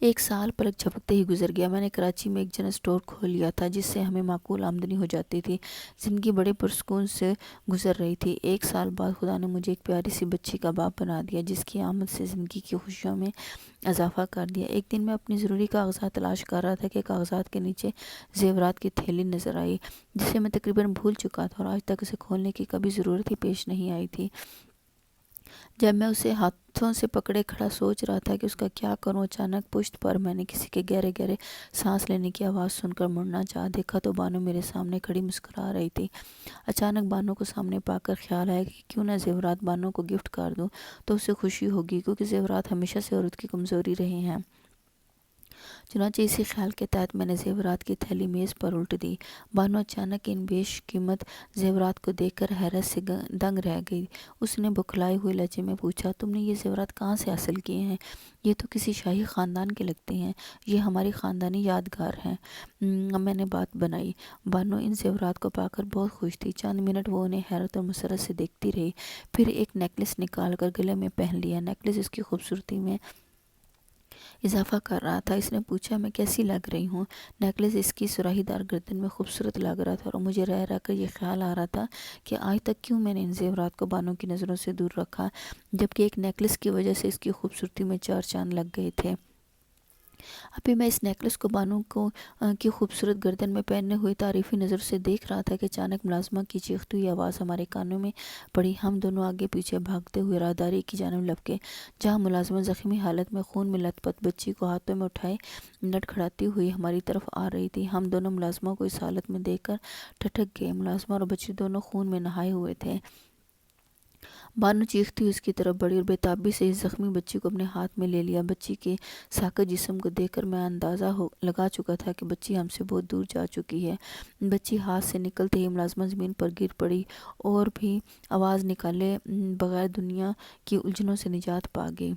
ایک سال پلک جھپکتے ہی گزر گیا۔ میں نے کراچی میں ایک جنرل اسٹور کھول لیا تھا جس سے ہمیں معقول آمدنی ہو جاتی تھی۔ زندگی بڑے پرسکون سے گزر رہی تھی۔ ایک سال بعد خدا نے مجھے ایک پیاری سی بچی کا باپ بنا دیا جس کی آمد سے زندگی کی خوشیوں میں اضافہ کر دیا۔ ایک دن میں اپنی ضروری کاغذات تلاش کر رہا تھا کہ کاغذات کے نیچے زیورات کی تھیلی نظر آئی جسے میں تقریباً بھول چکا تھا اور آج تک اسے کھولنے کی کبھی ضرورت ہی پیش نہیں آئی تھی۔ جب میں اسے ہاتھوں سے پکڑے کھڑا سوچ رہا تھا کہ اس کا کیا کروں، اچانک پشت پر میں نے کسی کے گہرے گہرے سانس لینے کی آواز سن کر مڑنا چاہا۔ دیکھا تو بانو میرے سامنے کھڑی مسکرا رہی تھی۔ اچانک بانو کو سامنے پا کر خیال آیا کہ کیوں نہ زیورات بانو کو گفٹ کر دوں تو اسے خوشی ہوگی، کیونکہ زیورات ہمیشہ سے عورت کی کمزوری رہے ہیں۔ چنانچہ اسی خیال کے تحت میں نے زیورات کی تھیلی میز پر الٹ دی۔ بانو اچانک ان بیش قیمت زیورات کو دیکھ کر حیرت سے دنگ رہ گئی۔ اس نے بکھلائے ہوئے لہجے میں پوچھا، تم نے یہ زیورات کہاں سے حاصل کیے ہیں؟ یہ تو کسی شاہی خاندان کے لگتے ہیں۔ یہ ہماری خاندانی یادگار ہیں۔ میں نے بات بنائی۔ بانو ان زیورات کو پا کر بہت خوش تھی۔ چند منٹ وہ انہیں حیرت اور مسرت سے دیکھتی رہی، پھر ایک نیکلس نکال کر گلے میں پہن لیا۔ نیکلس اس کی خوبصورتی میں اضافہ کر رہا تھا۔ اس نے پوچھا، میں کیسی لگ رہی ہوں؟ نیکلس اس کی سراہی دار گردن میں خوبصورت لگ رہا تھا اور مجھے رہ رہ کر یہ خیال آ رہا تھا کہ آج تک کیوں میں نے ان زیورات کو بانو کی نظروں سے دور رکھا، جبکہ ایک نیکلس کی وجہ سے اس کی خوبصورتی میں چار چاند لگ گئے تھے۔ ابھی میں اس نیکلس کو بانو کی خوبصورت گردن میں پہننے ہوئے تعریفی نظر سے دیکھ رہا تھا کہ اچانک ملازمہ کی چیختی ہوئی آواز ہمارے کانوں میں پڑی۔ ہم دونوں آگے پیچھے بھاگتے ہوئے راہداری کی جانب لپکے، جہاں ملازمہ زخمی حالت میں خون میں لت پت بچی کو ہاتھوں میں اٹھائے لڑکھڑاتی ہوئی ہماری طرف آ رہی تھی۔ ہم دونوں ملازمہ کو اس حالت میں دیکھ کر ٹھٹک گئے۔ ملازمہ اور بچی دونوں خون میں نہائے ہوئے تھے۔ بانو چیختی ہوئی اس کی طرف بڑھی اور بے تابی سے اس زخمی بچی کو اپنے ہاتھ میں لے لیا۔ بچی کے ساکت جسم کو دیکھ کر میں اندازہ لگا چکا تھا کہ بچی ہم سے بہت دور جا چکی ہے۔ بچی ہاتھ سے نکلتے ہی ملازمہ زمین پر گر پڑی اور بھی آواز نکالے بغیر دنیا کی الجھنوں سے نجات پا گئی۔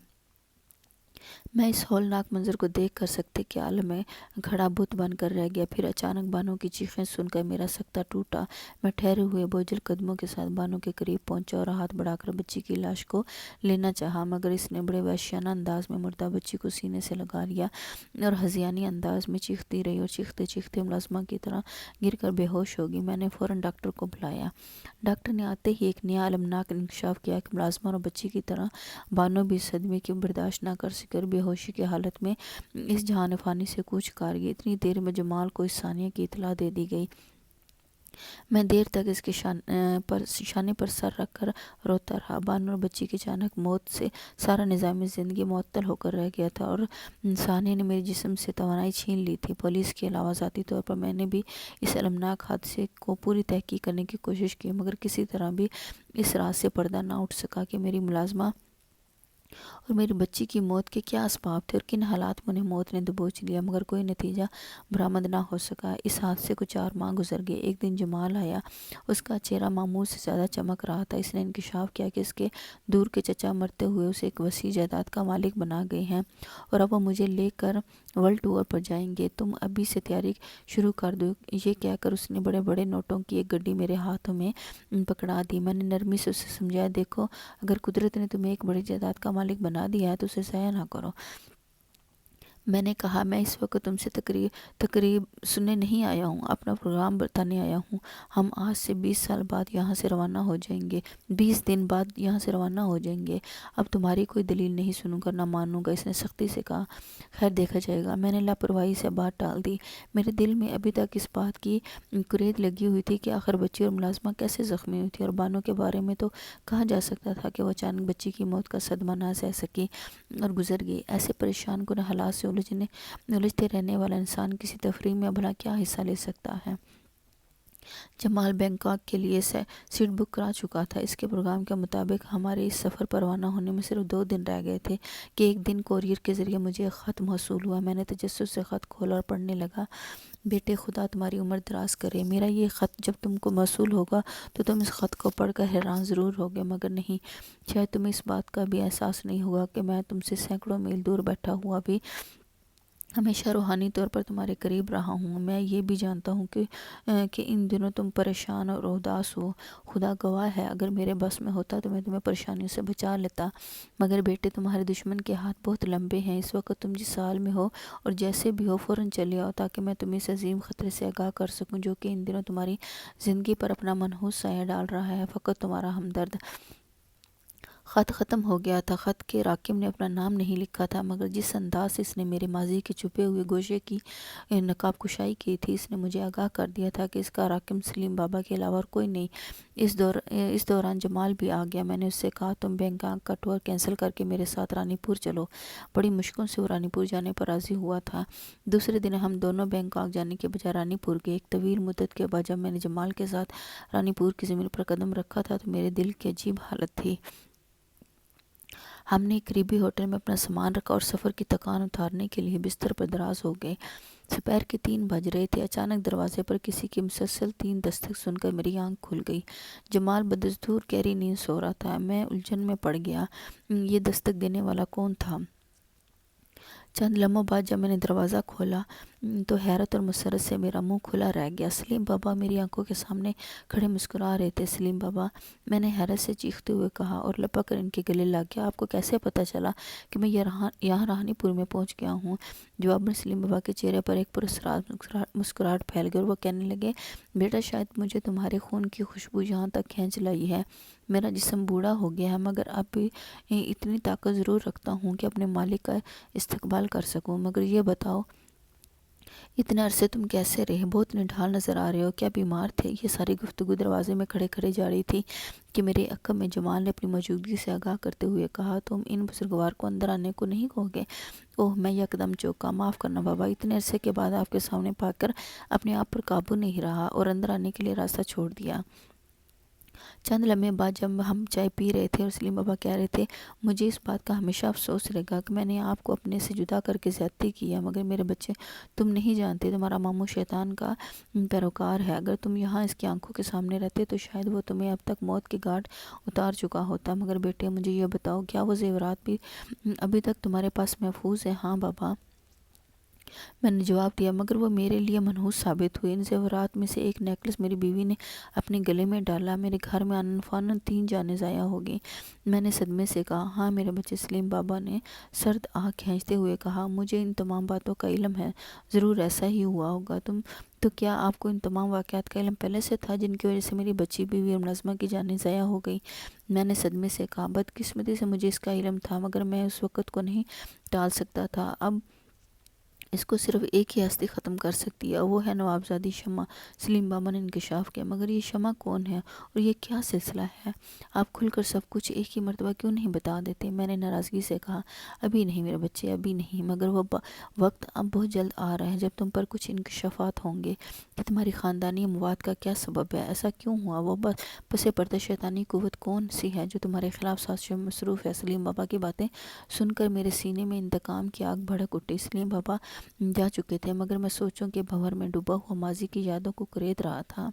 میں اس ہولناک منظر کو دیکھ کر سکتے کے عالم میں کھڑا بت بن کر رہ گیا۔ پھر اچانک بانو کی چیخیں سن کر میرا سکتہ ٹوٹا۔ میں ٹھہرے ہوئے بوجھل قدموں کے ساتھ بانو کے قریب پہنچا اور ہاتھ بڑھا کر بچی کی لاش کو لینا چاہا، مگر اس نے بڑے وحشیانہ انداز میں مردہ بچی کو سینے سے لگا لیا اور ہذیانی انداز میں چیختی رہی اور چیختے چیختے ملازمہ کی طرح گر کر بے ہوش ہو گئی۔ میں نے فوراً ڈاکٹر کو بلایا۔ ڈاکٹر نے آتے ہی ایک نیا المناک انکشاف کیا کہ ملازمہ اور بچی کی طرح بانو بھی صدمے کی برداشت نہ کر سکی اور بے ہوشی کی حالت میں اس جہان فانی سے کوچ کر گئی۔ اتنی دیر میں جمال کو اس ثانیہ کی اطلاع دے دی گئی۔ میں دیر تک اس کے شانے پر سر رکھ کر روتا رہا۔ بانو اور بچی کی اچانک موت سے سارا نظام زندگی معطل ہو کر رہ گیا تھا اور ثانیہ نے میرے جسم سے توانائی چھین لی تھی۔ پولیس کے علاوہ ذاتی طور پر میں نے بھی اس المناک حادثے کو پوری تحقیق کرنے کی کوشش کی، مگر کسی طرح بھی اس راز سے پردہ نہ اٹھ سکا کہ میری ملازمہ اور میری بچی کی موت کے کیا اسباب تھے اور کن حالات میں انہیں موت نے دبوچ لیا، مگر کوئی نتیجہ برآمد نہ ہو سکا۔ اس حادثے کو 4 ماہ گزر گئے۔ ایک دن جمال آیا۔ اس کا چہرہ معمول سے زیادہ چمک رہا تھا۔ اس نے انکشاف کیا کہ اس کے دور کے چچا مرتے ہوئے اسے ایک وسیع جائیداد کا مالک بنا گئے ہیں اور اب وہ مجھے لے کر ورلڈ ٹور پر جائیں گے۔ تم ابھی سے تیاری شروع کر دو۔ یہ کہہ کر اس نے بڑے بڑے نوٹوں کی ایک گڈی میرے ہاتھوں میں پکڑا دی۔ میں نے نرمی سے اسے سمجھایا، دیکھو، اگر قدرت نے تمہیں ایک بڑی جائیداد کا مالک بنا دیا ہے تو اسے ضائع نہ کرو۔ میں نے کہا، میں اس وقت تم سے تقریب سننے نہیں آیا ہوں، اپنا پروگرام بتانے آیا ہوں۔ ہم آج سے 20 سال بعد یہاں سے روانہ ہو جائیں گے، 20 دن بعد یہاں سے روانہ ہو جائیں گے۔ اب تمہاری کوئی دلیل نہیں سنوں گا، نہ مانوں گا۔ اس نے سختی سے کہا، خیر دیکھا جائے گا۔ میں نے لاپرواہی سے بات ٹال دی۔ میرے دل میں ابھی تک اس بات کی کرید لگی ہوئی تھی کہ آخر بچی اور ملازمہ کیسے زخمی ہوئی تھی، اور بانو کے بارے میں تو کہا جا سکتا تھا کہ وہ اچانک بچی کی موت کا صدمہ نہ سہ سکی اور گزر گئی۔ ایسے پریشان کن حالات سے الجھتے رہنے والا انسان کسی تفریح میں بھلا کیا حصہ لے سکتا ہے؟ جمال بینکاک کے لیے سیٹ بک کرا چکا تھا۔ اس کے پروگرام کے مطابق ہمارے اس سفر پر روانہ ہونے میں صرف 2 دن رہ گئے تھے کہ ایک دن کورئیر کے ذریعے مجھے ایک خط موصول ہوا۔ میں نے تجسس سے خط کھولا اور پڑھنے لگا۔ بیٹے، خدا تمہاری عمر دراز کرے۔ میرا یہ خط جب تم کو موصول ہوگا تو تم اس خط کو پڑھ کر حیران ضرور ہوگے، مگر نہیں، شاید تمہیں اس بات کا بھی احساس نہیں ہوگا کہ میں تم سے سینکڑوں میل دور بیٹھا ہوا بھی ہمیشہ روحانی طور پر تمہارے قریب رہا ہوں۔ میں یہ بھی جانتا ہوں کہ ان دنوں تم پریشان اور اداس ہو۔ خدا گواہ ہے، اگر میرے بس میں ہوتا تو میں تمہیں پریشانیوں سے بچا لیتا، مگر بیٹے تمہارے دشمن کے ہاتھ بہت لمبے ہیں۔ اس وقت تم جس حال میں ہو اور جیسے بھی ہو فوراً چلے آؤ، تاکہ میں تمہیں اس عظیم خطرے سے آگاہ کر سکوں جو کہ ان دنوں تمہاری زندگی پر اپنا منحوس سایہ ڈال رہا ہے۔ فقط تمہارا ہمدرد۔ خط ختم ہو گیا تھا۔ خط کے راکم نے اپنا نام نہیں لکھا تھا، مگر جس انداز سے اس نے میرے ماضی کے چھپے ہوئے گوشے کی نقاب کشائی کی تھی، اس نے مجھے آگاہ کر دیا تھا کہ اس کا راکم سلیم بابا کے علاوہ اور کوئی نہیں۔ اس دوران جمال بھی آ گیا۔ میں نے اس سے کہا، تم بینکاک کا ٹور کینسل کر کے میرے ساتھ رانی پور چلو۔ بڑی مشکل سے وہ رانی پور جانے پر راضی ہوا تھا۔ دوسرے دن ہم دونوں بینکاک جانے کے بجائے رانی پور گئے۔ ایک طویل مدت کے بعد جب میں نے جمال کے ساتھ رانی پور کی زمین پر قدم رکھا تھا تو میرے دل کی عجیب حالت تھی۔ ہم نے ایک قریبی ہوٹل میں اپنا سامان رکھا اور سفر کی تھکان اتارنے کے لیے بستر پر دراز ہو گئے۔ دوپہر کے 3 بج رہے تھے۔ اچانک دروازے پر کسی کی مسلسل 3 دستک سن کر میری آنکھ کھل گئی۔ جمال بدستور گہری نیند سو رہا تھا۔ میں الجھن میں پڑ گیا، یہ دستک دینے والا کون تھا؟ چند لمحوں بعد جب میں نے دروازہ کھولا تو حیرت اور مسرت سے میرا منہ کھلا رہ گیا۔ سلیم بابا میری آنکھوں کے سامنے کھڑے مسکرا رہے تھے۔ سلیم بابا، میں نے حیرت سے چیختے ہوئے کہا اور لپک کر ان کے گلے لگ گیا، آپ کو کیسے پتہ چلا کہ میں یہاں رانی پور میں پہنچ گیا ہوں؟ جواب میں سلیم بابا کے چہرے پر ایک پراسرار مسکراہٹ پھیل گئی اور وہ کہنے لگے، بیٹا شاید مجھے تمہارے خون کی خوشبو یہاں تک کھینچ لائی ہے۔ میرا جسم بوڑھا ہو گیا ہے، مگر اب بھی اتنی طاقت ضرور رکھتا ہوں کہ اپنے مالک کا استقبال کر سکوں۔ مگر یہ بتاؤ، اتنے عرصے تم کیسے رہے؟ بہت نڈھال نظر آ رہے ہو، کیا بیمار تھے؟ یہ ساری گفتگو دروازے میں کھڑے کھڑے جاری تھی کہ میرے عقب میں جمال نے اپنی موجودگی سے آگاہ کرتے ہوئے کہا، تم ان بزرگوار کو اندر آنے کو نہیں کہو گے؟ اوہ، میں یکدم چونکا۔ معاف کرنا بابا، اتنے عرصے کے بعد آپ کے سامنے پا کر اپنے آپ پر قابو نہیں رہا اور اندر آنے کے لیے راستہ چھوڑ دیا۔ چند لمحے بعد جب ہم چائے پی رہے تھے اور سلیم بابا کہہ رہے تھے، مجھے اس بات کا ہمیشہ افسوس رہے گا کہ میں نے آپ کو اپنے سے جدا کر کے زیادتی کی ہے، مگر میرے بچے، تم نہیں جانتے تمہارا ماموں شیطان کا پیروکار ہے۔ اگر تم یہاں اس کی آنکھوں کے سامنے رہتے تو شاید وہ تمہیں اب تک موت کی گھاٹ اتار چکا ہوتا۔ مگر بیٹے، مجھے یہ بتاؤ، کیا وہ زیورات بھی ابھی تک تمہارے پاس محفوظ ہیں؟ ہاں بابا، میں نے جواب دیا، مگر وہ میرے لیے منحوس ثابت ہوئے۔ ان زیورات میں سے ایک نیکلس میری بیوی نے اپنے گلے میں ڈالا۔ میرے گھر میں آنن فانن 3 جانیں ضائع ہو گئیں۔ میں نے صدمے سے کہا، ہاں میرے بچے۔ سلیم بابا نے سرد آہ کھینچتے ہوئے کہا، مجھے ان تمام باتوں کا علم ہے، ضرور ایسا ہی ہوا ہوگا۔ تو کیا آپ کو ان تمام واقعات کا علم پہلے سے تھا جن کی وجہ سے میری بچی بیوی اور ملازمہ کی جانیں ضائع ہو گئیں؟ میں نے صدمے سے کہا، بدقسمتی سے مجھے اس کا علم تھا، مگر میں اس وقت کو نہیں ٹال سکتا تھا۔ اب اس کو صرف ایک ہی ہستی ختم کر سکتی ہے، وہ ہے نوابزادی شمع۔ سلیم بابا نے انکشاف کیا، مگر یہ شمع کون ہے اور یہ کیا سلسلہ ہے؟ آپ کھل کر سب کچھ ایک ہی مرتبہ کیوں نہیں بتا دیتے؟ میں نے ناراضگی سے کہا، ابھی نہیں میرے بچے، ابھی نہیں، مگر وہ وقت اب بہت جلد آ رہا ہے جب تم پر کچھ انکشافات ہوں گے کہ تمہاری خاندانی اموات کا کیا سبب ہے، ایسا کیوں ہوا، وہ پس پردہ شیطانی قوت کون سی ہے جو تمہارے خلاف سازشوں میں مصروف ہے؟ سلیم بابا کی باتیں سن کر میرے سینے میں انتقام کی آگ بھڑک اٹھی۔ سلیم بابا جا چکے تھے، مگر میں سوچوں کے بھنور میں ڈوبا ہوا ماضی کی یادوں کو کریت رہا تھا۔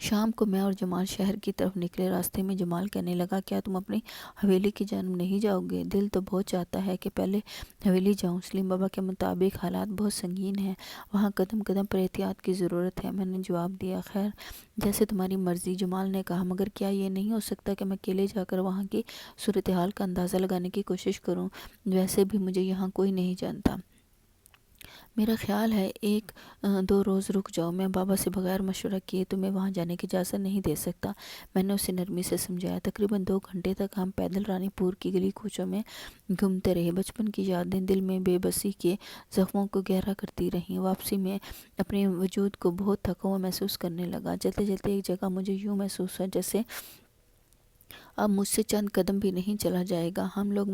شام کو میں اور جمال شہر کی طرف نکلے۔ راستے میں جمال کہنے لگا، کیا تم اپنی حویلی کی جانب نہیں جاؤ گے؟ دل تو بہت چاہتا ہے کہ پہلے حویلی جاؤں۔ سلیم بابا کے مطابق حالات بہت سنگین ہیں، وہاں قدم قدم پر احتیاط کی ضرورت ہے۔ میں نے جواب دیا، خیر، جیسے تمہاری مرضی۔ جمال نے کہا، مگر کیا یہ نہیں ہو سکتا کہ میں اکیلے جا کر وہاں کی صورتحال کا اندازہ لگانے کی کوشش کروں؟ ویسے بھی مجھے یہاں کوئی نہیں جانتا۔ میرا خیال ہے 1-2 روز رک جاؤ۔ میں بابا سے بغیر مشورہ کیے تمہیں وہاں جانے کی اجازت نہیں دے سکتا۔ میں نے اسے نرمی سے سمجھایا۔ تقریباً 2 گھنٹے تک ہم پیدل رانی پور کی گلی کوچوں میں گھومتے رہے۔ بچپن کی یادیں دل میں بے بسی کے زخموں کو گہرا کرتی رہیں۔ واپسی میں اپنے وجود کو بہت تھکا ہوا محسوس کرنے لگا۔ چلتے چلتے ایک جگہ مجھے یوں محسوس ہوا جیسے اب مجھ سے چند قدم بھی نہیں چلا جائے گا۔ ہم لوگ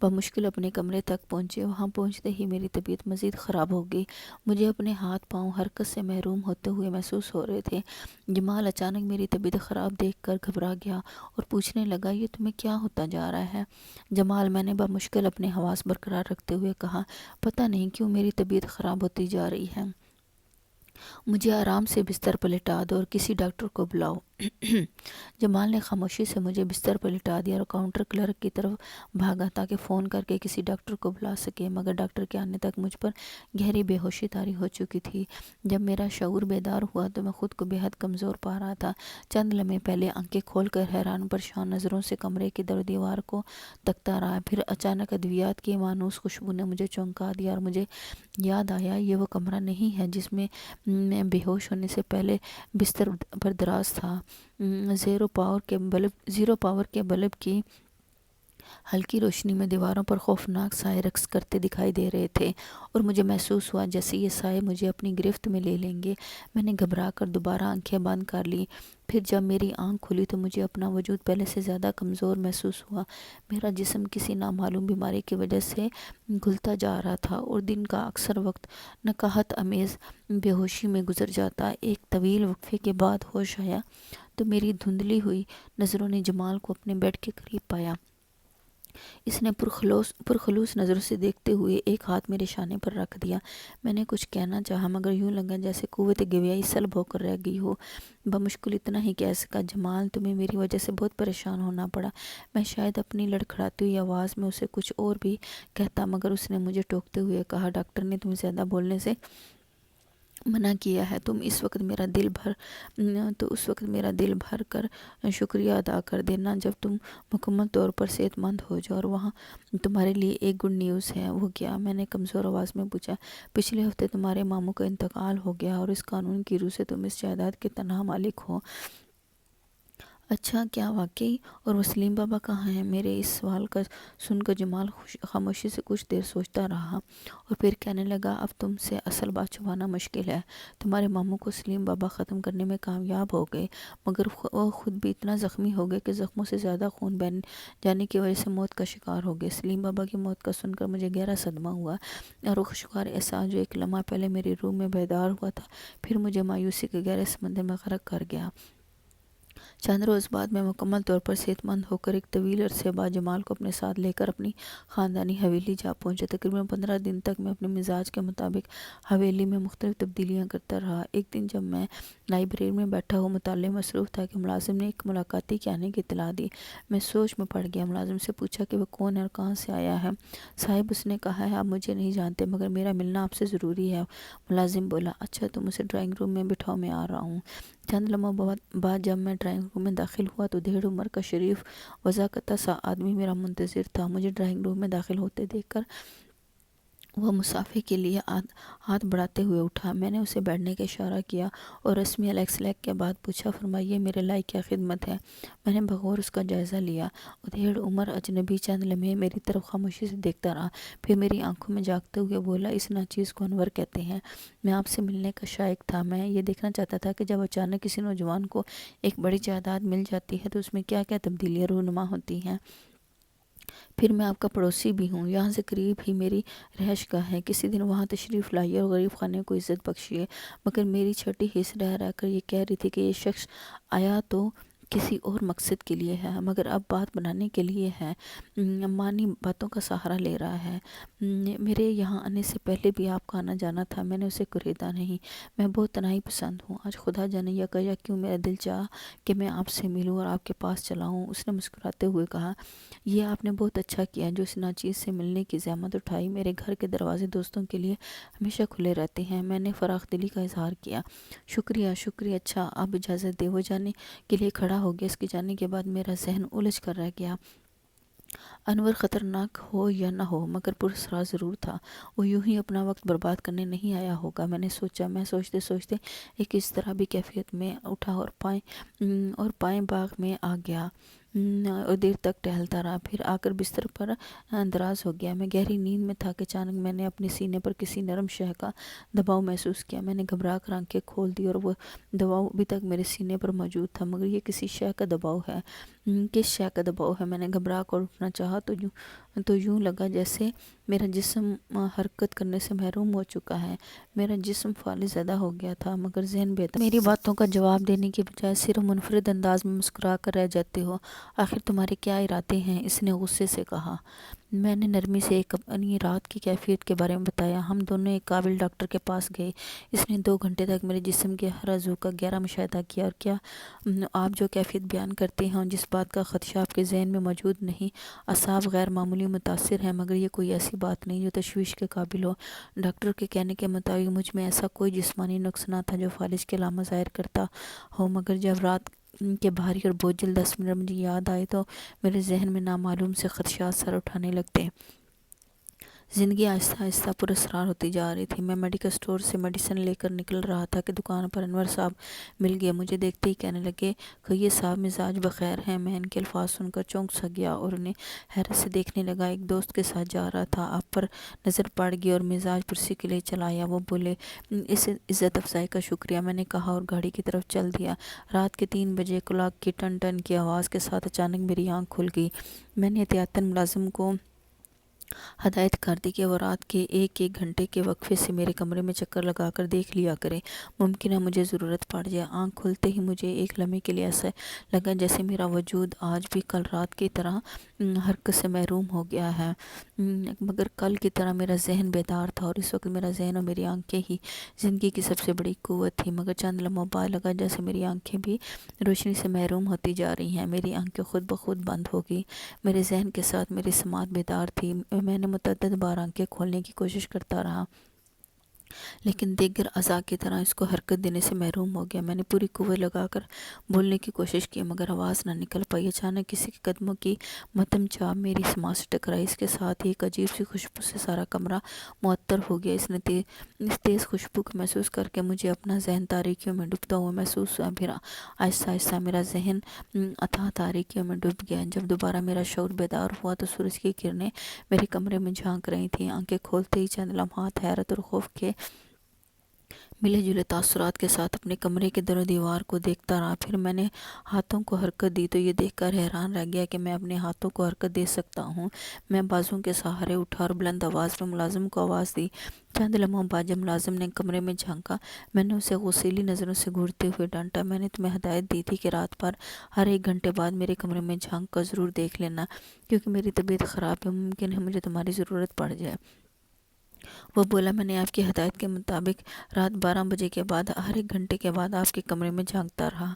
بمشکل اپنے کمرے تک پہنچے۔ وہاں پہنچتے ہی میری طبیعت مزید خراب ہو گئی۔ مجھے اپنے ہاتھ پاؤں حرکت سے محروم ہوتے ہوئے محسوس ہو رہے تھے۔ جمال اچانک میری طبیعت خراب دیکھ کر گھبرا گیا اور پوچھنے لگا، یہ تمہیں کیا ہوتا جا رہا ہے؟ جمال، میں نے بمشکل اپنے حواس برقرار رکھتے ہوئے کہا، پتہ نہیں کیوں میری طبیعت خراب ہوتی جا رہی ہے۔ مجھے آرام سے بستر پر لٹا دو اور کسی ڈاکٹر کو بلاؤ۔ جمال نے خاموشی سے مجھے بستر پر لٹا دیا اور کاؤنٹر کلرک کی طرف بھاگا تاکہ فون کر کے کسی ڈاکٹر کو بلا سکے، مگر ڈاکٹر کے آنے تک مجھ پر گہری بے ہوشی طاری ہو چکی تھی۔ جب میرا شعور بیدار ہوا تو میں خود کو بے حد کمزور پا رہا تھا۔ چند لمحے پہلے آنکھیں کھول کر حیران پریشان نظروں سے کمرے کی در دیوار کو تکتا رہا، پھر اچانک ادویات کی مانوس خوشبو نے مجھے چونکا دیا اور مجھے یاد آیا یہ وہ کمرہ نہیں ہے جس میں میں بے ہوش ہونے سے پہلے بستر پر دراز تھا۔ زیرو پاور کے بلب کی ہلکی روشنی میں دیواروں پر خوفناک سائے رقص کرتے دکھائی دے رہے تھے اور مجھے محسوس ہوا جیسے یہ سائے مجھے اپنی گرفت میں لے لیں گے۔ میں نے گھبرا کر دوبارہ آنکھیں بند کر لیں، پھر جب میری آنکھ کھلی تو مجھے اپنا وجود پہلے سے زیادہ کمزور محسوس ہوا۔ میرا جسم کسی نامعلوم بیماری کی وجہ سے گھلتا جا رہا تھا اور دن کا اکثر وقت نکاہت آمیز بے ہوشی میں گزر جاتا۔ ایک طویل وقفے کے بعد ہوش آیا تو میری دھندلی ہوئی نظروں نے جمال کو اپنے بیڈ کے قریب پایا۔ اس نے پرخلوص نظروں سے دیکھتے ہوئے ایک ہاتھ میرے شانے پر رکھ دیا۔ میں نے کچھ کہنا چاہا مگر یوں لگا جیسے قوت گویائی سلب ہو کر رہ گئی ہو۔ بمشکل اتنا ہی کہہ سکا، جمال تمہیں میری وجہ سے بہت پریشان ہونا پڑا۔ میں شاید اپنی لڑکھڑاتی ہوئی آواز میں اسے کچھ اور بھی کہتا مگر اس نے مجھے ٹوکتے ہوئے کہا، ڈاکٹر نے تمہیں زیادہ بولنے سے منع کیا ہے۔ اس وقت میرا دل بھر کر شکریہ ادا کر دینا جب تم مکمل طور پر صحت مند ہو جاؤ۔ اور وہاں تمہارے لیے ایک گڈ نیوز ہے۔ وہ کیا؟ میں نے کمزور آواز میں پوچھا۔ پچھلے ہفتے تمہارے ماموں کا انتقال ہو گیا اور اس قانون کی روح سے تم اس جائیداد کے تنہا مالک ہو۔ اچھا، کیا واقعی؟ اور وسیم بابا کہاں ہیں؟ میرے اس سوال کا سن کر جمال خاموشی سے کچھ دیر سوچتا رہا اور پھر کہنے لگا، اب تم سے اصل بات چھپانا مشکل ہے۔ تمہارے ماموں کو سلیم بابا ختم کرنے میں کامیاب ہو گئے مگر وہ خود بھی اتنا زخمی ہو گئے کہ زخموں سے زیادہ خون بہہ جانے کی وجہ سے موت کا شکار ہو گئے۔ سلیم بابا کی موت کا سن کر مجھے گہرا صدمہ ہوا اور وہ خوشگوار احساس جو ایک لمحہ پہلے میری روح میں بیدار ہوا تھا پھر مجھے مایوسی کے گہرے سمندر میں غرق کر گیا۔ چند روز بعد میں مکمل طور پر صحت مند ہو کر ایک طویل عرصے بعد جمال کو اپنے ساتھ لے کر اپنی خاندانی حویلی جا پہنچا۔ تقریباً 15 دن تک میں اپنے مزاج کے مطابق حویلی میں مختلف تبدیلیاں کرتا رہا۔ ایک دن جب میں لائبریری میں بیٹھا ہوا مطالعے میں مصروف تھا کہ ملازم نے ایک ملاقاتی کے آنے کی اطلاع دی۔ میں سوچ میں پڑ گیا۔ ملازم سے پوچھا کہ وہ کون ہے اور کہاں سے آیا ہے۔ صاحب، اس نے کہا ہے، آپ مجھے نہیں جانتے مگر میرا ملنا آپ سے ضروری ہے۔ ملازم بولا، اچھا، تم اسے ڈرائنگ روم میں بٹھاؤ، میں آ رہا ہوں۔ چند لمحوں بعد جب میں ڈرائنگ روم میں داخل ہوا تو دھیڑ عمر کا شریف وضاقتہ سا آدمی میرا منتظر تھا۔ مجھے ڈرائنگ روم میں داخل ہوتے دیکھ کر وہ مصافحے کے لیے ہاتھ بڑھاتے ہوئے اٹھا۔ میں نے اسے بیٹھنے کا اشارہ کیا اور رسمی السلام کے بعد پوچھا، فرمائیے، میرے لائق کیا خدمت ہے؟ میں نے بغور اس کا جائزہ لیا۔ ادھیڑ عمر اجنبی چند لمحے میری طرف خاموشی سے دیکھتا رہا، پھر میری آنکھوں میں جھانکتے ہوئے بولا، اس ناچیز کو انور کہتے ہیں۔ میں آپ سے ملنے کا شائق تھا۔ میں یہ دیکھنا چاہتا تھا کہ جب اچانک کسی نوجوان کو ایک بڑی جائیداد مل جاتی ہے تو اس میں کیا کیا تبدیلیاں رونما ہوتی ہیں۔ پھر میں آپ کا پڑوسی بھی ہوں، یہاں سے قریب ہی میری رہائش گاہ ہے، کسی دن وہاں تشریف لائیے اور غریب خانے کو عزت بخشیے۔ مگر میری چھٹی حص رہ کر یہ کہہ رہی تھی کہ یہ شخص آیا تو کسی اور مقصد کے لیے ہے مگر اب بات بنانے کے لیے ہے، مانی باتوں کا سہارا لے رہا ہے۔ میرے یہاں آنے سے پہلے بھی آپ کا آنا جانا تھا، میں نے اسے کریدا نہیں۔ میں بہت تنہائی پسند ہوں۔ آج خدا جانے یا کیوں میرا دل چاہا کہ میں آپ سے ملوں اور آپ کے پاس چلا ہوں۔ اس نے مسکراتے ہوئے کہا، یہ آپ نے بہت اچھا کیا جو اس ناچیز سے ملنے کی زحمت اٹھائی۔ میرے گھر کے دروازے دوستوں کے لیے ہمیشہ کھلے رہتے ہیں۔ میں نے فراخ دلی کا اظہار کیا۔ شکریہ۔ اچھا، اب اجازت دے۔ وہ جانے کے لیے کھڑا ہو گیا۔ اس کے جانے کے بعد میرا ذہن الجھ کر رہ گیا۔ انور خطرناک ہو یا نہ ہو مگر پراسرار ضرور تھا۔ وہ یوں ہی اپنا وقت برباد کرنے نہیں آیا ہوگا، میں نے سوچا۔ میں سوچتے ایک اضطرابی کیفیت میں اٹھا اور پائیں باغ میں آ گیا اور دیر تک ٹہلتا رہا، پھر آ کر بستر پر دراز ہو گیا۔ میں گہری نیند میں تھا کہ اچانک میں نے اپنے سینے پر کسی نرم شے کا دباؤ محسوس کیا۔ میں نے گھبرا کر آنکھیں کھول دی اور وہ دباؤ ابھی تک میرے سینے پر موجود تھا مگر یہ کسی شے کا دباؤ ہے۔ کس شے کا دباؤ ہے؟ میں نے گھبرا کر اٹھنا چاہا تو یوں لگا جیسے میرا جسم حرکت کرنے سے محروم ہو چکا ہے۔ میرا جسم فالج زدہ ہو گیا تھا مگر ذہن بیدار۔ میری باتوں کا جواب دینے کی بجائے صرف منفرد انداز میں مسکرا کر رہ جاتے ہو۔ آخر تمہارے کیا ارادے ہیں؟ اس نے غصے سے کہا۔ میں نے نرمی سے اپنی رات کی کیفیت کے بارے میں بتایا۔ ہم دونوں ایک قابل ڈاکٹر کے پاس گئے۔ اس نے 2 گھنٹے تک میرے جسم کے ہر عضو کا گہرا مشاہدہ کیا۔ اور کیا آپ جو کیفیت بیان کرتے ہیں جس بات کا خدشہ آپ کے ذہن میں موجود نہیں، اعصاب غیر معمولی متاثر ہیں، مگر یہ کوئی ایسی بات نہیں جو تشویش کے قابل ہو۔ ڈاکٹر کے کہنے کے مطابق مجھ میں ایسا کوئی جسمانی نقص نہ تھا جو فالج کے علامات ظاہر کرتا ہو، مگر جب رات کے بھاری اور بوجھل 10 منٹ مجھے یاد آئے تو میرے ذہن میں نامعلوم سے خدشات سر اٹھانے لگتے۔ زندگی آہستہ آہستہ پراسرار ہوتی جا رہی تھی۔ میں میڈیکل سٹور سے میڈیسن لے کر نکل رہا تھا کہ دکان پر انور صاحب مل گئے۔ مجھے دیکھتے ہی کہنے لگے، کہیے صاحب مزاج بخیر ہیں؟ میں ان کے الفاظ سن کر چونک سا گیا اور انہیں حیرت سے دیکھنے لگا۔ ایک دوست کے ساتھ جا رہا تھا، آپ پر نظر پڑ گئی اور مزاج پرسی کے لیے چلا آیا۔ وہ بولے، اس عزت افزائی کا شکریہ، میں نے کہا اور گاڑی کی طرف چل دیا۔ رات کے 3 بجے کلاک کی ٹن ٹن کی آواز کے ساتھ اچانک میری آنکھ کھل گئی۔ میں نے احتیاطاً ملازم کو ہدایت کر دی کہ وہ رات کے 1 گھنٹے کے وقفے سے میرے کمرے میں چکر لگا کر دیکھ لیا کرے، ممکن ہے مجھے ضرورت پڑ جائے۔ آنکھ کھلتے ہی مجھے ایک لمحے کے لیے ایسا لگا جیسے میرا وجود آج بھی کل رات کی طرح حرکت سے محروم ہو گیا ہے، مگر کل کی طرح میرا ذہن بیدار تھا، اور اس وقت میرا ذہن اور میری آنکھیں ہی زندگی کی سب سے بڑی قوت تھی۔ مگر چند لمحوں بعد لگا جیسے میری آنکھیں بھی روشنی سے محروم ہوتی جا رہی ہیں۔ میری آنکھیں خود بخود بند ہو گئی، میرے ذہن کے ساتھ میری سماعت بیدار تھی۔ میں نے متعدد بار آنکھیں کھولنے کی کوشش کرتا رہا، لیکن دیگر اعضاء کی طرح اس کو حرکت دینے سے محروم ہو گیا۔ میں نے پوری قوت لگا کر بولنے کی کوشش کی، مگر آواز نہ نکل پائی۔ اچانک کسی کے قدموں کی مدھم چاپ میری سماعت سے ٹکرائی، اس کے ساتھ ہی ایک عجیب سی خوشبو سے سارا کمرہ معطر ہو گیا۔ اس تیز خوشبو کو محسوس کر کے مجھے اپنا ذہن تاریکیوں میں ڈوبتا ہوا محسوس ہوا۔ پھر آہستہ آہستہ میرا ذہن اتھاہ تاریکیوں میں ڈوب گیا۔ جب دوبارہ میرا شعور بیدار ہوا تو سورج کی کرنیں میرے کمرے میں جھانک رہی تھیں۔ آنکھیں کھولتے ہی چند لمحات حیرت اور خوف کے ملے جلے تاثرات کے ساتھ اپنے کمرے کے در و دیوار کو دیکھتا رہا۔ پھر میں نے ہاتھوں کو حرکت دی تو یہ دیکھ کر حیران رہ گیا کہ میں اپنے ہاتھوں کو حرکت دے سکتا ہوں۔ میں بازوؤں کے سہارے اٹھا اور بلند آواز میں ملازم کو آواز دی۔ چند لمحوں بعد جب ملازم نے کمرے میں جھانکا، میں نے اسے غصیلی نظروں سے گھورتے ہوئے ڈانٹا، میں نے تمہیں ہدایت دی تھی کہ رات بھر ہر 1 گھنٹے بعد میرے کمرے میں جھانک کر ضرور دیکھ لینا، کیونکہ میری طبیعت خراب ہے، ممکن ہے مجھے تمہاری ضرورت پڑ جائے۔ وہ بولا، میں نے آپ کی ہدایت کے مطابق رات 12 بجے کے بعد ہر 1 گھنٹے کے بعد آپ کے کمرے میں جھانکتا رہا۔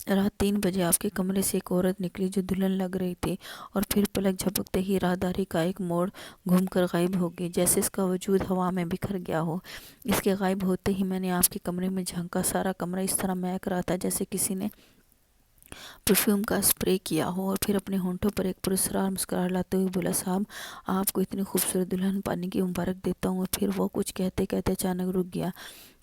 رات 3 بجے آپ کے کمرے سے ایک عورت نکلی جو دلہن لگ رہی تھی، اور پھر پلک جھپکتے ہی راہداری کا ایک موڑ گھوم کر غائب ہو گئی، جیسے اس کا وجود ہوا میں بکھر گیا ہو۔ اس کے غائب ہوتے ہی میں نے آپ کے کمرے میں جھانکا۔ سارا کمرہ اس طرح مہک رہا تھا جیسے کسی نے پرفیوم کا اسپرے کیا ہو، اور پھر اپنے ہونٹوں پر ایک پراسرار مسکراہٹ لاتے ہوئے بولا، صاحب آپ کو اتنی خوبصورت دلہن پانے کی مبارک دیتا ہوں۔ اور پھر وہ کچھ کہتے کہتے اچانک رک گیا۔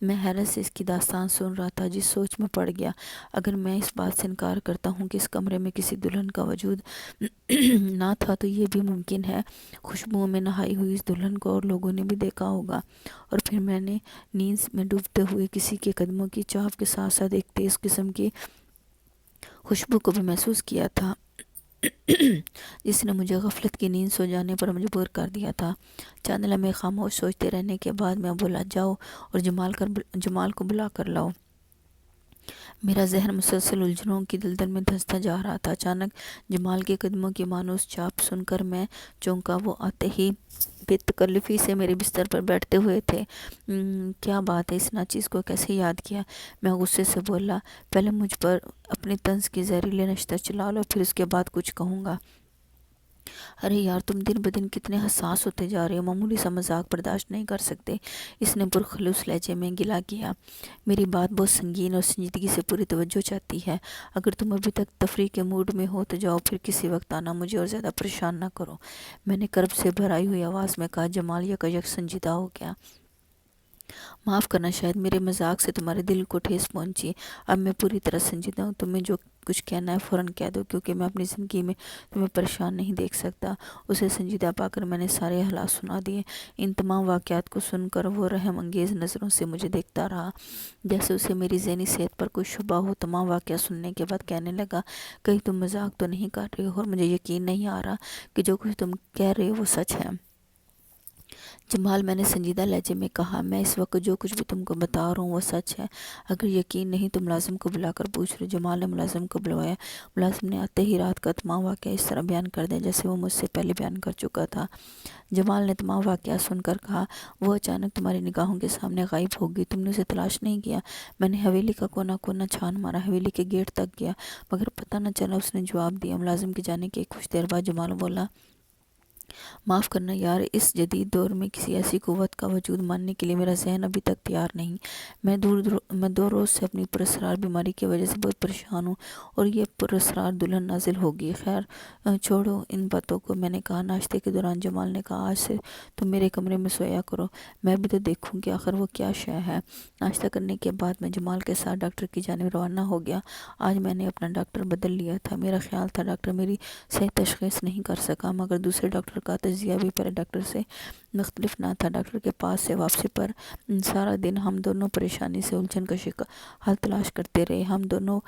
میں حیرت سے اس کی داستان سن رہا تھا، جس سوچ میں پڑ گیا، اگر میں اس بات سے انکار کرتا ہوں کہ اس کمرے میں کسی دلہن کا وجود نہ تھا تو یہ بھی ممکن ہے خوشبوؤں میں نہائی ہوئی اس دلہن کو اور لوگوں نے بھی دیکھا ہوگا۔ اور پھر میں نے نیند میں ڈوبتے ہوئے کسی کے قدموں کی چاپ کے ساتھ ساتھ ایک تیز قسم کی خوشبو کو بھی محسوس کیا تھا جس نے مجھے غفلت کی نیند سو جانے پر مجبور کر دیا تھا۔ چند لمحے خاموش سوچتے رہنے کے بعد میں بولا، جاؤ اور جمال کو بلا کر لاؤ۔ میرا ذہن مسلسل الجھنوں کی دلدل میں دھنستا جا رہا تھا۔ اچانک جمال کے قدموں کی مانوس چاپ سن کر میں چونکا۔ وہ آتے ہی بے تکلفی سے میرے بستر پر بیٹھتے ہوئے تھے۔ کیا بات ہے، اس ناچیز کو کیسے یاد کیا؟ میں غصے سے بولا، پہلے مجھ پر اپنی طنز کی زہریلی نشتر چلا لو، پھر اس کے بعد کچھ کہوں گا۔ ارے یار، تم دن بدن کتنے حساس ہوتے جا رہے ہو، معمولی سا مذاق برداشت نہیں کر سکتے؟ اس نے پرخلوص لہجے میں گلا کیا۔ میری بات بہت سنگین اور سنجیدگی سے پوری توجہ چاہتی ہے۔ اگر تم ابھی تک تفریح کے موڈ میں ہو تو جاؤ، پھر کسی وقت آنا، مجھے اور زیادہ پریشان نہ کرو۔ میں نے کرب سے بھرائی ہوئی آواز میں کہا۔ جمال یکایک سنجیدہ ہو گیا۔ معاف کرنا، شاید میرے مذاق سے تمہارے دل کو ٹھیس پہنچی۔ اب میں پوری طرح سنجیدہ ہوں، تمہیں جو کچھ کہنا ہے فوراً کہہ دو، کیونکہ میں اپنی زندگی میں تمہیں پریشان نہیں دیکھ سکتا۔ اسے سنجیدہ پا کر میں نے سارے حالات سنا دیے۔ ان تمام واقعات کو سن کر وہ رحم انگیز نظروں سے مجھے دیکھتا رہا، جیسے اسے میری ذہنی صحت پر کوئی شبہ ہو۔ تمام واقعات سننے کے بعد کہنے لگا، کہیں تم مذاق تو نہیں کر رہے ہو، اور مجھے یقین نہیں آ رہا کہ جو کچھ تم کہہ رہے ہو وہ سچ ہے۔ جمال، میں نے سنجیدہ لہجے میں کہا، میں اس وقت جو کچھ بھی تم کو بتا رہا ہوں وہ سچ ہے۔ اگر یقین نہیں تو ملازم کو بلا کر پوچھ لو۔ جمال نے ملازم کو بلوایا۔ ملازم نے آتے ہی رات کا تمام واقعہ اس طرح بیان کر دیا جیسے وہ مجھ سے پہلے بیان کر چکا تھا۔ جمال نے تمام واقعہ سن کر کہا، وہ اچانک تمہاری نگاہوں کے سامنے غائب ہو گئی، تم نے اسے تلاش نہیں کیا؟ میں نے حویلی کا کونا کونا چھان مارا، حویلی کے گیٹ تک گیا، مگر پتہ نہ چلا، اس نے جواب دیا۔ ملازم کے جانے کے کچھ دیر بعد جمال بولا، معاف کرنا یار، اس جدید دور میں کسی ایسی قوت کا وجود ماننے کے لیے میرا ذہن ابھی تک تیار نہیں۔ میں 2 روز سے اپنی پراسرار بیماری کی وجہ سے بہت پریشان ہوں، اور یہ پراسرار دلہن نازل ہوگی۔ خیر چھوڑو ان باتوں کو، میں نے کہا۔ ناشتے کے دوران جمال نے کہا، آج سے تم میرے کمرے میں سویا کرو، میں بھی تو دیکھوں کہ آخر وہ کیا شے ہے۔ ناشتہ کرنے کے بعد میں جمال کے ساتھ ڈاکٹر کی جانب روانہ ہو گیا۔ آج میں نے اپنا ڈاکٹر بدل لیا تھا۔ میرا خیال تھا ڈاکٹر میری صحیح تشخیص نہیں کر سکا، مگر دوسرے ڈاکٹر کا تجزیہ بھی پہلے ڈاکٹر سے مختلف نہ تھا۔ ڈاکٹر کے پاس سے واپسی پر سارا دن ہم دونوں پریشانی سے الجھن کا حل تلاش کرتے رہے۔ ہم دونوں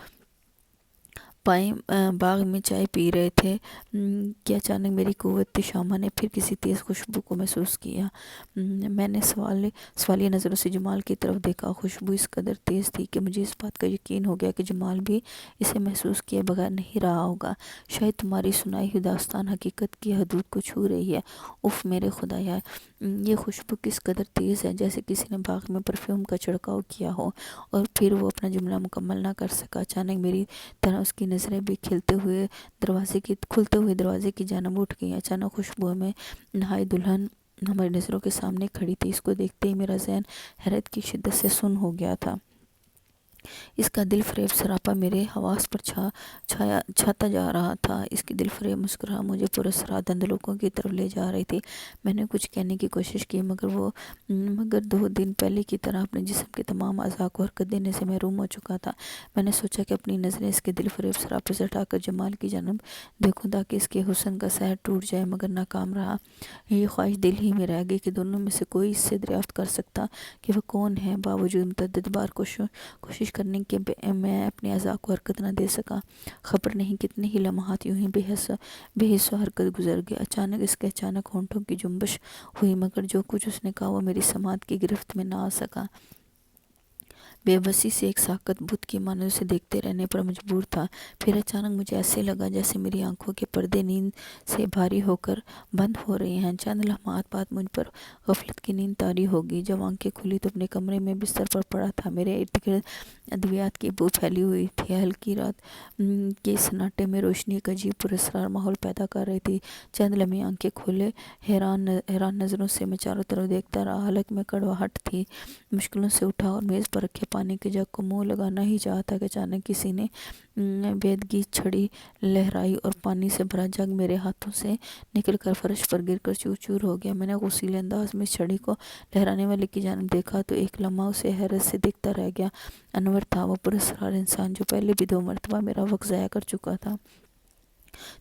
باغ میں چائے پی رہے تھے کہ اچانک میری قوت شامہ نے پھر کسی تیز خوشبو کو محسوس کیا۔ میں نے سوالیہ نظروں سے جمال کی طرف دیکھا۔ خوشبو اس قدر تیز تھی کہ مجھے اس بات کا یقین ہو گیا کہ جمال بھی اسے محسوس کیے بغیر نہیں رہا ہوگا۔ شاید تمہاری سنائی ہوئی داستان حقیقت کی حدود کو چھو رہی ہے۔ اف میرے خدایا، یہ خوشبو کس قدر تیز ہے، جیسے کسی نے باغ میں پرفیوم کا چھڑکاؤ کیا ہو۔ اور پھر وہ اپنا جملہ مکمل نہ کر سکا۔ اچانک میری طرح اس کی نظریں بھی کھلتے ہوئے دروازے کی جانب اٹھ گئیں۔ اچانک خوشبو میں نہائی دلہن ہماری نظروں کے سامنے کھڑی تھی۔ اس کو دیکھتے ہی میرا ذہن حیرت کی شدت سے سن ہو گیا تھا۔ اس کا دل فریب سراپا میرے حواس پر چھاتا جا رہا تھا۔ اس کی دل فریب مسکراہٹ مجھے پراسرار دھندلکوں کی طرف لے جا رہی تھی۔ میں نے کچھ کہنے کی کوشش کی، مگر 2 دن پہلے کی طرح اپنے جسم کے تمام اعضاء کو حرکت دینے سے محروم ہو چکا تھا۔ میں نے سوچا کہ اپنی نظریں اس کے دل فریب سراپے سے ہٹا کر جمال کی جانب دیکھوں تاکہ اس کے حسن کا سحر ٹوٹ جائے، مگر ناکام رہا۔ یہ خواہش دل ہی میں رہ گئی کہ دونوں میں سے کوئی اس سے دریافت کر سکتا کہ وہ کون ہے۔ باوجود متعدد بار کوشش کرنے کے میں اپنے اعضاء کو حرکت نہ دے سکا۔ خبر نہیں کتنے ہی لمحات یوں ہی بے حس و حرکت گزر گئے۔ اچانک اس کے ہونٹوں کی جنبش ہوئی، مگر جو کچھ اس نے کہا وہ میری سماعت کی گرفت میں نہ آ سکا۔ بے بسی سے ایک ساکت بت کی مانند اسے دیکھتے رہنے پر مجبور تھا۔ پھر اچانک مجھے ایسے لگا جیسے میری آنکھوں کے پردے نیند سے بھاری ہو کر بند ہو رہے ہیں۔ چند لمحات بعد مجھ پر غفلت کی نیند طاری ہو گئی۔ جب آنکھیں کھلی تو اپنے کمرے میں بستر پر پڑا تھا۔ میرے ارد گرد ادویات کی بو پھیلی ہوئی تھی۔ ہلکی رات کے سناٹے میں روشنی ایک عجیب پراسرار ماحول پیدا کر رہی تھی۔ چند لمحے آنکھیں کھولے حیران نظروں سے میں چاروں طرف دیکھتا رہا۔ حلق میں کڑواہٹ تھی۔ مشکلوں سے اٹھا اور میز پر رکھے پانی کے جگ کو منہ لگانا ہی چاہتا کہ اچانک کسی نے بیدگی چھڑی لہرائی اور پانی سے بھرا جگ میرے ہاتھوں سے نکل کر فرش پر گر کر چور چور ہو گیا۔ میں نے غصیلے انداز میں اس چھڑی کو لہرانے والے کی جانب دیکھا تو ایک لمحہ اسے حیرت سے دیکھتا رہ گیا۔ انور تھا وہ پراسرار انسان جو پہلے بھی 2 مرتبہ میرا وقت ضائع کر چکا تھا۔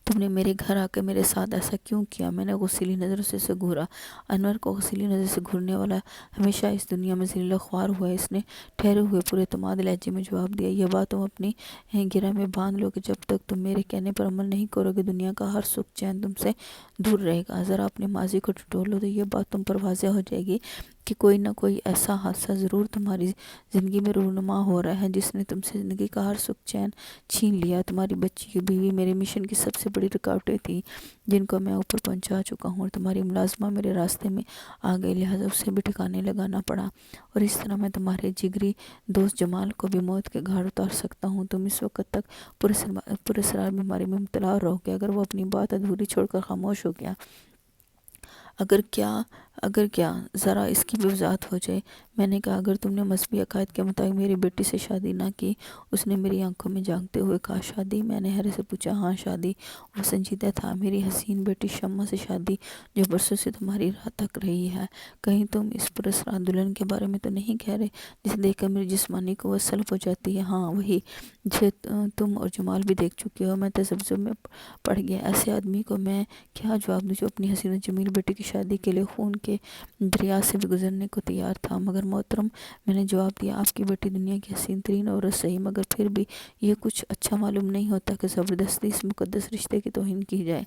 تم نے میرے گھر آ کر میرے ساتھ ایسا کیوں کیا؟ میں نے غصیلی نظروں سے اسے گھورا۔ انور کو غصیلی نظر سے گھورنے والا ہمیشہ اس دنیا میں ذلیل و خوار ہوا ہے۔ اس نے ٹھہرے ہوئے پر اعتماد لہجے میں جواب دیا، یہ بات تم اپنی گرہ میں باندھ لو کہ جب تک تم میرے کہنے پر عمل نہیں کرو گے دنیا کا ہر سکھ چین تم سے دور رہے گا۔ ذرا اپنے ماضی کو ٹٹولو تو یہ بات تم پر واضح ہو جائے گی کہ کوئی نہ کوئی ایسا حادثہ ضرور تمہاری زندگی میں رونما ہو رہا ہے جس نے تم سے زندگی کا ہر سکھ چین چھین لیا۔ تمہاری بچی کی بیوی میرے مشن کی سب سے بڑی رکاوٹیں تھیں جن کو میں اوپر پہنچا چکا ہوں، اور تمہاری ملازمہ میرے راستے میں آ گئی، لہٰذا اسے بھی ٹھکانے لگانا پڑا، اور اس طرح میں تمہارے جگری دوست جمال کو بھی موت کے گھاٹ اتار سکتا ہوں۔ تم اس وقت تک پراسرار بیماری میں مبتلا رہو گے۔ اگر وہ اپنی بات ادھوری چھوڑ کر خاموش ہو گیا، اگر کیا ذرا اس کی بھی وضاحت ہو جائے۔ میں نے کہا، اگر تم نے مذہبی عقائد کے مطابق میری بیٹی سے شادی نہ کی۔ اس نے میری آنکھوں میں جھانکتے ہوئے کہا، شادی؟ میں نے حیرت سے پوچھا، ہاں شادی۔ وہ سنجیدہ تھا، میری حسین بیٹی شمع سے شادی جو برسوں سے تمہاری راہ تک رہی ہے۔ کہیں تم اس پراسرار دلہن کے بارے میں تو نہیں کہہ رہے جسے دیکھ کر میری جسمانی قوت سلب ہو جاتی ہے؟ ہاں وہی، جسے تم اور جمال بھی دیکھ چکے ہو۔ میں تذبذب میں پڑ گیا۔ ایسے آدمی کو میں کیا جواب دوں جو اپنی حسین و جمیل بیٹی کی شادی کے لیے خون کے دریا سے بھی گزرنے کو تیار تھا؟ مگر محترم، میں نے جواب دیا، آپ کی بیٹی دنیا کی حسین ترین عورت صحیح، مگر پھر بھی یہ کچھ اچھا معلوم نہیں ہوتا کہ زبردستی اس مقدس رشتے کی توہین کی جائے۔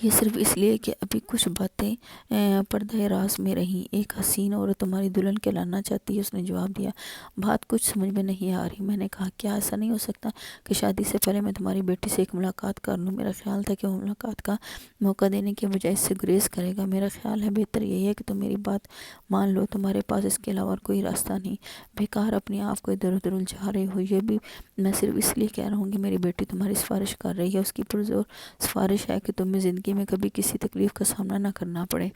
یہ صرف اس لیے کہ ابھی کچھ باتیں پردہ راز میں رہیں۔ ایک حسین عورت تمہاری دلہن کہلانا چاہتی ہے۔ اس نے جواب دیا، بات کچھ سمجھ میں نہیں آ رہی۔ میں نے کہا، کیا ایسا نہیں ہو سکتا کہ شادی سے پہلے میں تمہاری بیٹی سے ایک ملاقات کر لوں؟ میرا خیال تھا کہ وہ ملاقات کا موقع دینے کے بجائے اس سے گریز کرے گا۔ میرا خیال ہے بہتر یہی ہے کہ تم میری بات مان لو، تمہارے پاس اس کے علاوہ اور کوئی راستہ نہیں۔ بیکار اپنے آپ کو ادھر ادھر الجھا رہے ہو۔ یہ بھی میں صرف اس لیے کہہ رہا ہوں کہ میری بیٹی تمہاری سفارش کر رہی ہے۔ اس کی پرزور سفارش ہے کہ تمہیں زندگی میں کبھی کسی تکلیف کا سامنا نہ کرنا پڑے۔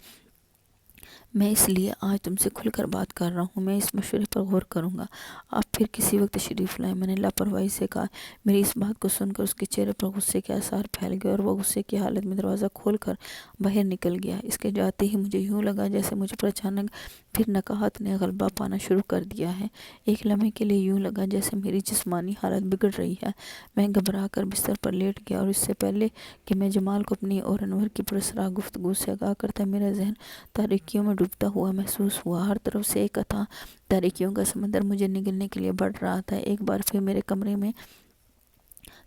میں اس لیے آج تم سے کھل کر بات کر رہا ہوں۔ میں اس مشورے پر غور کروں گا۔ آپ پھر کسی وقت تشریف لائیں۔ میں نے لاپرواہی سے کہا۔ میری اس بات کو سن کر اس کے چہرے پر غصے کے آثار پھیل گئے اور وہ غصے کی حالت میں دروازہ کھول کر باہر نکل گیا۔ اس کے جاتے ہی مجھے یوں لگا جیسے مجھ پر اچانک پھر نکاہت نے غلبہ پانا شروع کر دیا ہے۔ ایک لمحے کے لیے یوں لگا جیسے میری جسمانی حالت بگڑ رہی ہے۔ میں گھبرا کر بستر پر لیٹ گیا اور اس سے پہلے کہ میں جمال کو اپنی اور انور کی پراسرار گفتگو سے آگاہ کرتا، میرا ذہن تاریکیوں میں ڈوبتا ہوا محسوس ہوا۔ ہر طرف سے ایک اتھاہ تاریکیوں کا سمندر مجھے نگلنے کے لیے بڑھ رہا تھا۔ ایک بار پھر میرے کمرے میں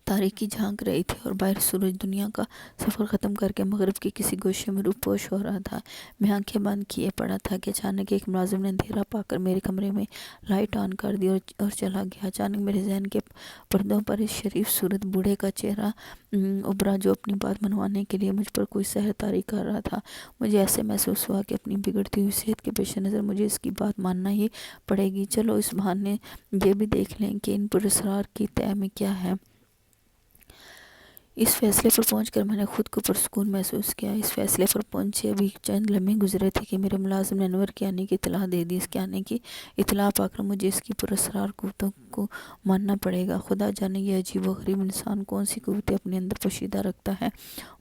تاریکی جھانک رہی تھی اور باہر سورج دنیا کا سفر ختم کر کے مغرب کے کسی گوشے میں روپوش ہو رہا تھا۔ میں آنکھیں بند کیے پڑا تھا کہ اچانک ایک ملازم نے اندھیرا پا کر میرے کمرے میں لائٹ آن کر دی اور چلا گیا۔ اچانک میرے ذہن کے پردوں پر اس شریف صورت بوڑھے کا چہرہ ابھرا جو اپنی بات منوانے کے لیے مجھ پر کوئی سحر طاری کر رہا تھا۔ مجھے ایسے محسوس ہوا کہ اپنی بگڑتی ہوئی صحت کے پیش نظر مجھے اس کی بات ماننا ہی پڑے گی۔ چلو اس بہانے یہ بھی دیکھ لیں کہ ان پراسرار کی طے میں کیا ہے۔ اس فیصلے پر پہنچ کر میں نے خود کو پرسکون محسوس کیا۔ اس فیصلے پر پہنچے ابھی چند لمحے گزرے تھے کہ میرے ملازم نے انور کے آنے کی اطلاع دے دی۔ اس کے آنے کی اطلاع پا کر مجھے اس کی پراسرار قوتوں کو ماننا پڑے گا۔ خدا جانے یہ عجیب و غریب انسان کون سی قوتیں اپنے اندر پوشیدہ رکھتا ہے۔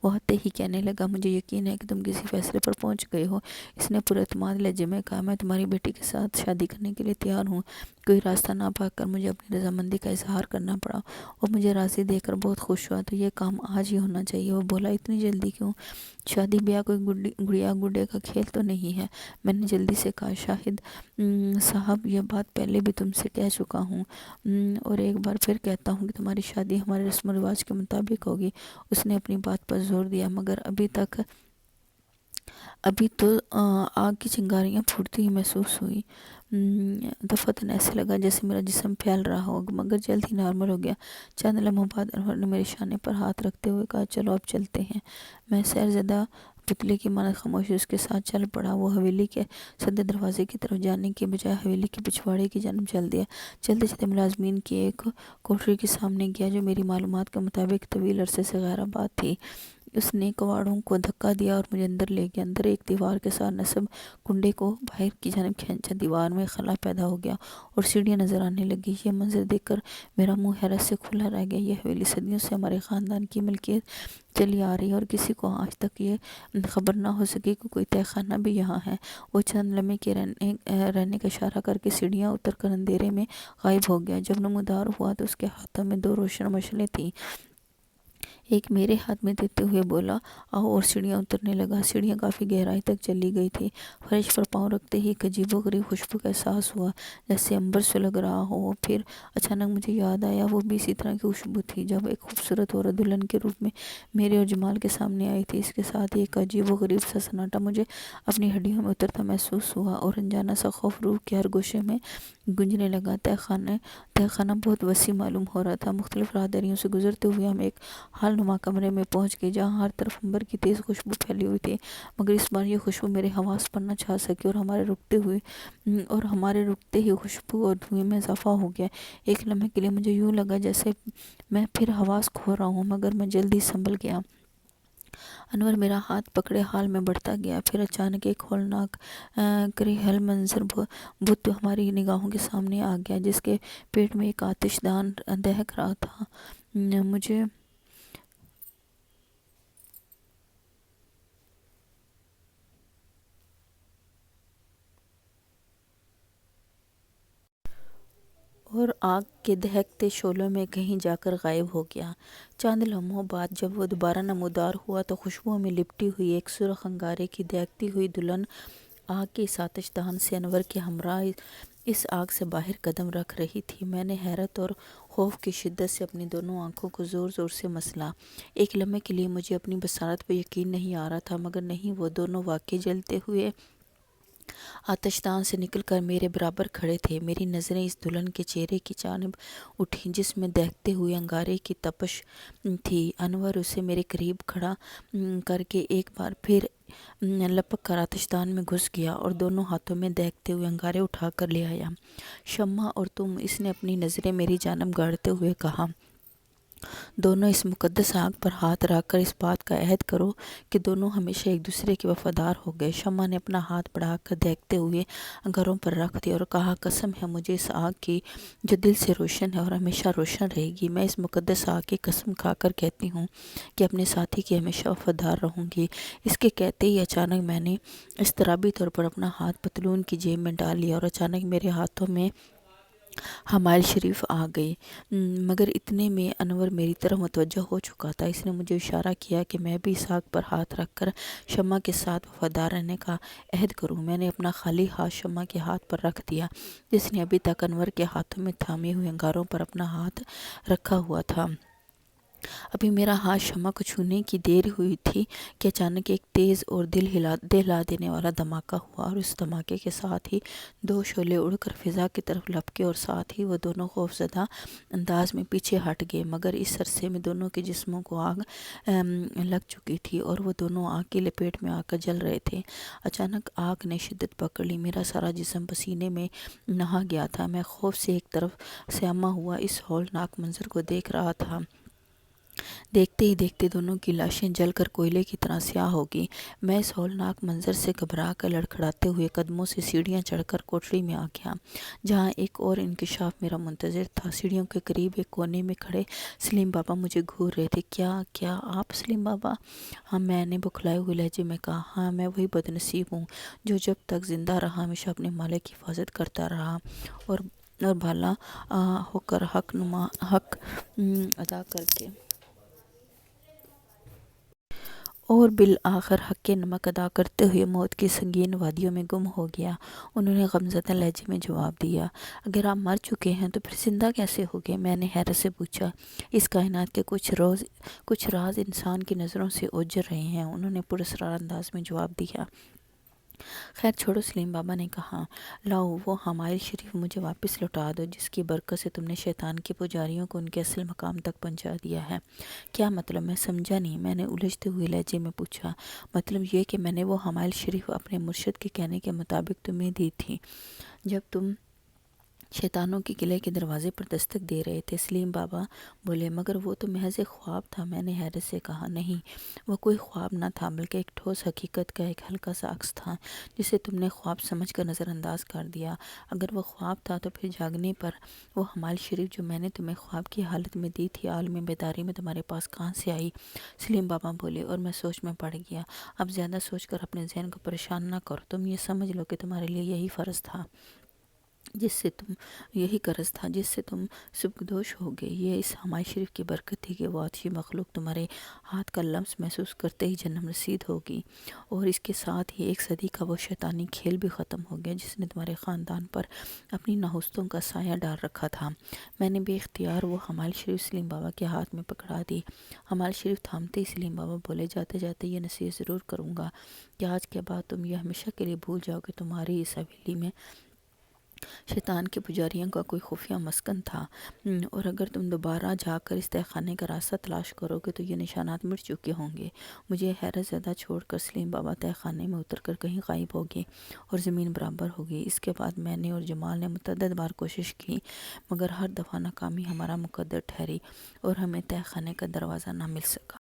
وہ آتے ہی کہنے لگا، مجھے یقین ہے کہ تم کسی فیصلے پر پہنچ گئے ہو۔ اس نے پر اعتماد لہجے میں کہا، میں تمہاری بیٹی کے ساتھ شادی کرنے کے لیے تیار ہوں۔ کوئی راستہ نہ پا کر مجھے اپنی رضامندی کا اظہار کرنا پڑا اور مجھے راضی دیکھ کر بہت خوش ہوا۔ تو یہ کام آج ہی ہونا چاہیے۔ وہ بولا، اتنی جلدی کیوں؟ شادی بیاہ کوئی گڑیا گڈے کا کھیل تو نہیں ہے۔ میں نے جلدی سے کہا، شاہد صاحب یہ بات پہلے بھی تم سے کہہ چکا ہوں اور ایک بار پھر کہتا ہوں کہ تمہاری شادی ہمارے رسم و رواج کے مطابق ہوگی۔ اس نے اپنی بات پر زور دیا، مگر ابھی تو آگ کی چنگاریاں پھوٹتی ہی محسوس ہوئی۔ دفعتاً ایسے لگا جیسے میرا جسم پھیل رہا ہو، مگر جلد ہی نارمل ہو گیا۔ چند لمحوں بعد انور نے میرے شانے پر ہاتھ رکھتے ہوئے کہا، چلو اب چلتے ہیں۔ میں سیر زدہ پتلے کی مانند خاموشی اس کے ساتھ چل پڑا۔ وہ حویلی کے سدے دروازے کی طرف جانے کے بجائے حویلی کے پچھواڑے کی جانب چل دیا۔ چلتے چلتے ملازمین کی ایک کوٹری کے سامنے گیا جو میری معلومات کے مطابق طویل عرصے سے غیر آباد تھی۔ اس نے کواڑوں کو دھکا دیا اور مجھے اندر لے گیا۔ اندر ایک دیوار کے ساتھ نصب کنڈے کو باہر کی جانب کھینچا۔ دیوار میں خلا پیدا ہو گیا اور سیڑھیاں نظر آنے لگی۔ یہ منظر دیکھ کر میرا منہ حیرت سے کھلا رہ گیا۔ یہ حویلی صدیوں سے ہمارے خاندان کی ملکیت چلی آ رہی ہے اور کسی کو آج تک یہ خبر نہ ہو سکی کہ کوئی تہہ خانہ بھی یہاں ہے۔ وہ چند لمحے کے رہنے کا اشارہ کر کے سیڑھیاں اتر کر اندھیرے میں غائب ہو گیا۔ جب نمودار ہوا تو اس کے ہاتھوں میں دو روشن مشعلیں تھیں۔ ایک میرے ہاتھ میں دیتے ہوئے بولا، آؤ، اور سیڑھیاں اترنے لگا۔ سیڑھیاں کافی گہرائی تک چلی گئی تھی۔ فرش پر پاؤں رکھتے ہی ایک عجیب و غریب خوشبو کا احساس ہوا جیسے عنبر سلگ رہا ہو۔ پھر اچانک مجھے یاد آیا وہ بھی اسی طرح کی خوشبو تھی جب ایک خوبصورت عورت دلہن کے روپ میں میرے اور جمال کے سامنے آئی تھی۔ اس کے ساتھ ہی ایک عجیب و غریب سا سناٹا مجھے اپنی ہڈیوں میں اترتا محسوس ہوا اور انجانا سا خوف روح کے ہر گوشے میں گونجنے لگا۔ تہہ خانہ بہت وسیع معلوم ہو رہا تھا۔ مختلف راہداریوں سے گزرتے ہوئے ہم ایک ہال نما کمرے میں پہنچ گئے جہاں ہر طرف عنبر کی تیز خوشبو پھیلی ہوئی تھی، مگر اس بار یہ خوشبو میرے حواس پر نہ چھا سکی اور ہمارے رکتے ہی خوشبو اور دھوئیں میں اضافہ ہو گیا۔ ایک لمحے کے لیے مجھے یوں لگا جیسے میں پھر حواس کھو رہا ہوں، مگر میں جلدی سنبھل گیا۔ انور میرا ہاتھ پکڑے حال میں بڑھتا گیا۔ پھر اچانک ایک ہولناک کریہل منظر بت ہماری نگاہوں کے سامنے آ گیا جس کے پیٹ میں ایک آتش دان دہک رہا تھا۔ مجھے اور آگ کے دہکتے شعلوں میں کہیں جا کر غائب ہو گیا۔ چند لمحوں بعد جب وہ دوبارہ نمودار ہوا تو خوشبوؤں میں لپٹی ہوئی ایک سرخ انگارے کی دہکتی ہوئی دلہن آگ کے اس آتش دان سے انور کے ہمراہ اس آگ سے باہر قدم رکھ رہی تھی۔ میں نے حیرت اور خوف کی شدت سے اپنی دونوں آنکھوں کو زور زور سے مسلا۔ ایک لمحے کے لیے مجھے اپنی بصارت پہ یقین نہیں آ رہا تھا، مگر نہیں، وہ دونوں واقعی جلتے ہوئے آتش دان سے نکل کر میرے برابر کھڑے تھے۔ میری نظریں اس دلہن کے چہرے کی جانب اٹھیں جس میں دہکتے ہوئے انگارے کی تپش تھی۔ انور اسے میرے قریب کھڑا کر کے ایک بار پھر لپک کر آتش دان میں گھس گیا اور دونوں ہاتھوں میں دہکتے ہوئے انگارے اٹھا کر لے آیا۔ شمع اور تم، اس نے اپنی نظریں میری جانب گاڑتے ہوئے کہا، دونوں اس مقدس آگ پر ہاتھ رکھ کر اس بات کا عہد کرو کہ دونوں ہمیشہ ایک دوسرے کے وفادار ہو گئے۔ شمع نے اپنا ہاتھ بڑھا کر دہکتے ہوئے انگاروں پر رکھ دیا اور کہا، قسم ہے مجھے اس آگ کی جو دل سے روشن ہے اور ہمیشہ روشن رہے گی۔ میں اس مقدس آگ کی قسم کھا کر کہتی ہوں کہ اپنے ساتھی کی ہمیشہ وفادار رہوں گی۔ اس کے کہتے ہی اچانک میں نے اضطرابی طور پر اپنا ہاتھ پتلون کی جیب میں ڈال لیا اور اچانک میرے ہاتھوں میں حمائل شریف آ گئی، مگر اتنے میں انور میری طرف متوجہ ہو چکا تھا۔ اس نے مجھے اشارہ کیا کہ میں بھی اس آگ پر ہاتھ رکھ کر شمع کے ساتھ وفادار رہنے کا عہد کروں۔ میں نے اپنا خالی ہاتھ شمع کے ہاتھ پر رکھ دیا جس نے ابھی تک انور کے ہاتھوں میں تھامے ہوئے انگاروں پر اپنا ہاتھ رکھا ہوا تھا۔ ابھی میرا ہاتھ شمع کو چھونے کی دیر ہوئی تھی کہ اچانک ایک تیز اور دہلا دینے والا دھماکہ ہوا اور اس دھماکے کے ساتھ ہی دو شعلے اڑ کر فضا کی طرف لپکے اور ساتھ ہی وہ دونوں خوفزدہ انداز میں پیچھے ہٹ گئے، مگر اس عرصے میں دونوں کے جسموں کو آگ لگ چکی تھی اور وہ دونوں آگ کی لپیٹ میں آ کر جل رہے تھے۔ اچانک آگ نے شدت پکڑ لی، میرا سارا جسم پسینے میں نہا گیا تھا۔ میں خوف سے ایک طرف سیامہ ہوا اس ہولناک منظر کو دیکھ رہا تھا۔ دیکھتے ہی دیکھتے دونوں کی لاشیں جل کر کوئلے کی طرح سیاہ ہو گئیں۔ میں اس ہولناک منظر سے گھبرا کر لڑکھڑاتے ہوئے قدموں سے سیڑھیاں چڑھ کر کوٹری میں آ گیا جہاں ایک اور انکشاف میرا منتظر تھا۔ سیڑھیوں کے قریب ایک کونے میں کھڑے سلیم بابا مجھے گھور رہے تھے۔ کیا آپ سلیم بابا؟ ہاں، میں نے بکھلائے ہوئے لہجے میں کہا۔ ہاں، میں وہی بد نصیب ہوں جو جب تک زندہ رہا ہمیشہ اپنے مالک کی حفاظت کرتا رہا اور بھلا ہو کر حق ادا کر کے اور بالآخر حق نمک ادا کرتے ہوئے موت کی سنگین وادیوں میں گم ہو گیا۔ انہوں نے غمزدہ لہجے میں جواب دیا، اگر آپ مر چکے ہیں تو پھر زندہ کیسے ہو گئے؟ میں نے حیرت سے پوچھا۔ اس کائنات کے کچھ راز انسان کی نظروں سے اوجھل رہے ہیں، انہوں نے پراسرار انداز میں جواب دیا۔ خیر چھوڑو، سلیم بابا نے کہا، لاؤ وہ حمائل شریف مجھے واپس لوٹا دو جس کی برکت سے تم نے شیطان کے پجاریوں کو ان کے اصل مقام تک پہنچا دیا ہے۔ کیا مطلب؟ میں سمجھا نہیں، میں نے الجھتے ہوئے لہجے میں پوچھا۔ مطلب یہ کہ میں نے وہ حمائل شریف اپنے مرشد کے کہنے کے مطابق تمہیں دی تھی جب تم شیطانوں کے قلعے کے دروازے پر دستک دے رہے تھے۔ سلیم بابا بولے، مگر وہ تو محض ایک خواب تھا۔ میں نے حیرت سے کہا، نہیں، وہ کوئی خواب نہ تھا بلکہ ایک ٹھوس حقیقت کا ایک ہلکا سا عکس تھا جسے تم نے خواب سمجھ کر نظر انداز کر دیا۔ اگر وہ خواب تھا تو پھر جاگنے پر وہ حمائل شریف جو میں نے تمہیں خواب کی حالت میں دی تھی عالم بیداری میں تمہارے پاس کہاں سے آئی؟ سلیم بابا بولے، اور میں سوچ میں پڑ گیا۔ اب زیادہ سوچ کر اپنے ذہن کو پریشان نہ کرو، تم یہ سمجھ لو کہ تمہارے لیے یہی قرض تھا جس سے تم سبکدوش ہو گئے۔ یہ اس حمائل شریف کی برکت تھی کہ وہ آتشی مخلوق تمہارے ہاتھ کا لمس محسوس کرتے ہی جنم رسید ہوگی، اور اس کے ساتھ ہی ایک صدی کا وہ شیطانی کھیل بھی ختم ہو گیا جس نے تمہارے خاندان پر اپنی نحوستوں کا سایہ ڈال رکھا تھا۔ میں نے بے اختیار وہ حمائل شریف سلیم بابا کے ہاتھ میں پکڑا دی۔ حمائل شریف تھامتے ہی سلیم بابا بولے، جاتے جاتے یہ نصیحت ضرور کروں گا کہ آج کے بعد تم یہ ہمیشہ کے لیے بھول جاؤ کہ تمہاری اس حویلی میں شیطان کے پجاریوں کا کوئی خفیہ مسکن تھا، اور اگر تم دوبارہ جا کر اس تہہ خانے کا راستہ تلاش کرو گے تو یہ نشانات مٹ چکے ہوں گے۔ مجھے حیرت زدہ چھوڑ کر سلیم بابا تہہ خانے میں اتر کر کہیں غائب ہو گئے اور زمین برابر ہو گئی۔ اس کے بعد میں نے اور جمال نے متعدد بار کوشش کی، مگر ہر دفعہ ناکامی ہمارا مقدر ٹھہری اور ہمیں تہہ خانے کا دروازہ نہ مل سکا۔